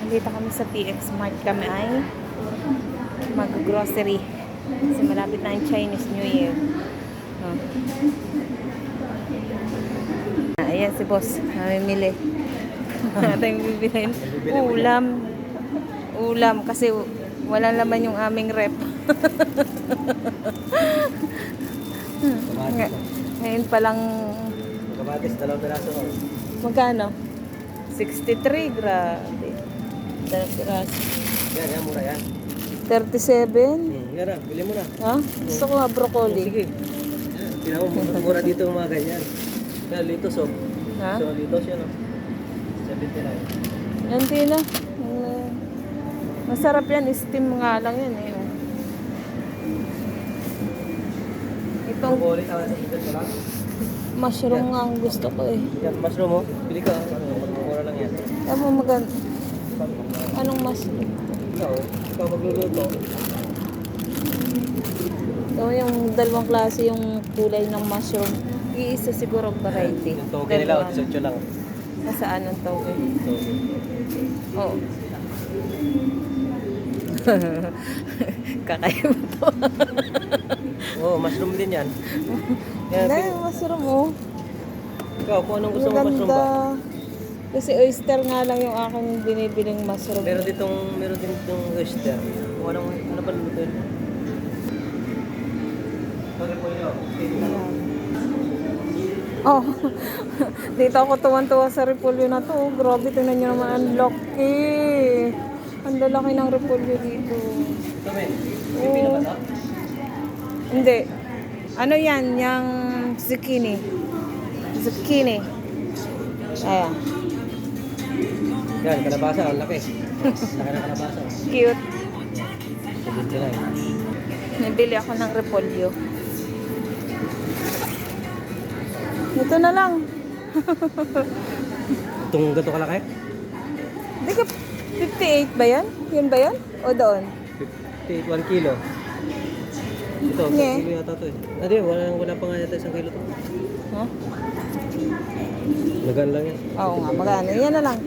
Nandito kami sa PX Mart kami ay mag-grocery. Kasi malapit na ang Chinese New Year. Oh. Ayan si boss. Namimili. Tayong bibilhin. Ulam. Ulam. Kasi wala naman yung aming rep. Ngayon palang Kamatis, 2 piraso. magkano? 63, grabe. 2 piraso. Yan, mura yan. 37? Yan na, bili mo na. Ha? Gusto ko nga broccoli. Sige. Yan, mura dito yung mga ganyan. Yan, litos oh. Ha? So, litos yan oh. 79. Yan din na. Masarap yan. Steam nga lang yan eh. Itong Broccoli, tawag sa chicken lang. mushroom nga ang gusto ko eh. Yan, mushroom oh. Bili ka. Mura lang yan. Ano Anong mushroom? Ikaw magluluto. Ito yung dalawang klase yung kulay ng mushroom. Iisa siguro variety. Yung toge nila, 18 lang. Nasaan ang toge? Oo. Kakaiba to. Oo, mushroom din yan. Yan, Hindi, mushroom oh. ikaw, kung anong gusto mo mushroom ba? Kasi oyster nga lang yung aking binibiling mushroom. Meron din itong oyster. Kung ano pa luto yun? Bakit po yun? Oh, dito ako tuwan-tuwa sa repolyo na to. Grabe, tingnan nyo naman, ang laki. Ang lalaki ng repolyo dito. Ito, men. Pipi na ba ito? Hindi. Ano yan? Yung zucchini. Zucchini. Ayan. Yan, kalabasa. Ang laki. Laki ng kalabasa. Cute. 79. Nabili ako ng repolyo. Ito na lang. Itong gato kalaki? Hindi ka 58 ba yan? Yun ba yan? O doon? 58, 1 kilo. Ito, 1 Nge. kilo yata ito eh. Hindi, wala pa nga yata 1 kilo ito. Huh? Lagan lang yan. Oo nga, magkano? Yan na lang.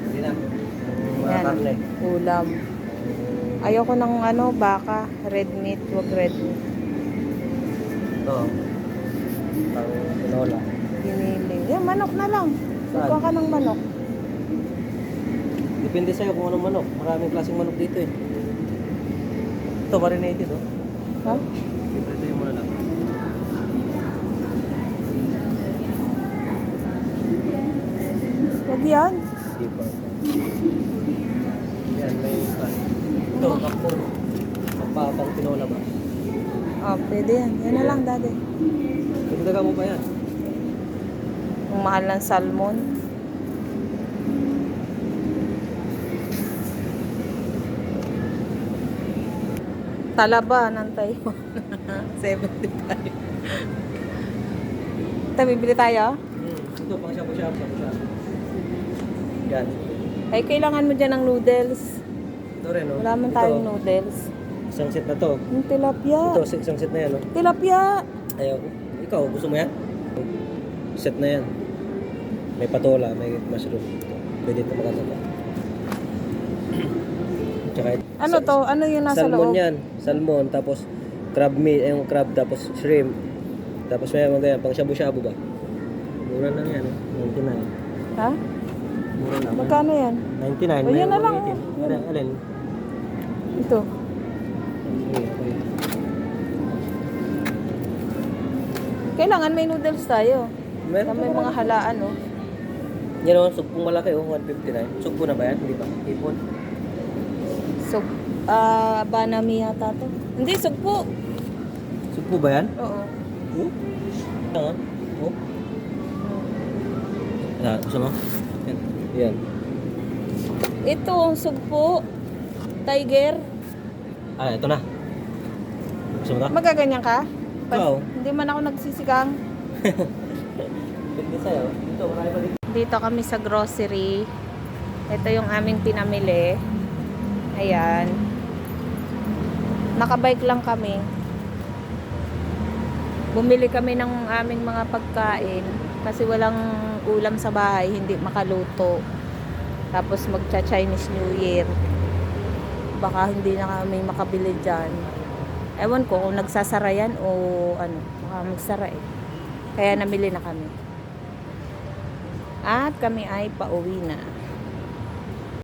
Hindi na. Mga Yan. karne. Ulam. Ayoko ng baka. Red meat. Wag red meat. Ito. Pang tinola. Giniling. Yan, manok na lang. Saan? Kuha ka ng manok. Depende sa'yo kung anong manok. Maraming klaseng manok dito eh. Ito, marinated oh. Ha? Ito yung muna lang. Wag yan. Hindi pa. Yan, may pan. Ito, kapon. Pang tinola ba? Oh, pwede yan. Yan na lang, daddy. Pagdaga mo ba yan? Ang mahal ng salmon. Talaba ng Taiwan. 75. Ito, bibili tayo? Ito, pang shabu-shabu. Yan. Ay, kailangan mo dyan ng noodles. Ito rin oh. Wala man Ito, tayong noodles. isang set na to. Yung tilapia. Ito, isang set na yan oh. Tilapia. Ayaw. Ikaw, gusto mo yan? Set na yan. May patola, may mushroom. Pwede ito maganda pa. Tsaka, Ano to? Ano yung nasa salmon loob? yan. Salmon, tapos crab meat, yung crab, tapos shrimp. Tapos may mga ganyan, pang shabu-shabu ba? Mura lang yan eh. 99. Ha? Mura lang. Magkano yan? 99. O, yan na lang, 118. oh. Yan. Alin? Ito. Okay, okay. Kailangan may noodles tayo. Meron May mga halaan, oh. Yan o, sugpong malaki oh, 159. Sugpo na ba yan? Hindi ba? Ipon? So, banami yata to. Hindi, sugpo. Sugpo ba yan? Oo. Oh? Yan oh. Ah, gusto mo? Yan. Yan. Ito, ang sugpo. Tiger. Ah, ito na. Gusto mo na? Magaganyan ka? Oo. Hindi man ako nagsisikang. Pwede sa'yo. Ito, marami pa dito. Dito kami sa grocery. Ito yung aming pinamili. Ayan. Nakabike lang kami. Bumili kami ng aming mga pagkain kasi walang ulam sa bahay, hindi makaluto. Tapos magcha-Chinese New Year. Baka hindi na kami makabili dyan. Ewan ko kung nagsasara yan o ano, baka magsara eh. Kaya namili na kami. At kami ay pauwi na.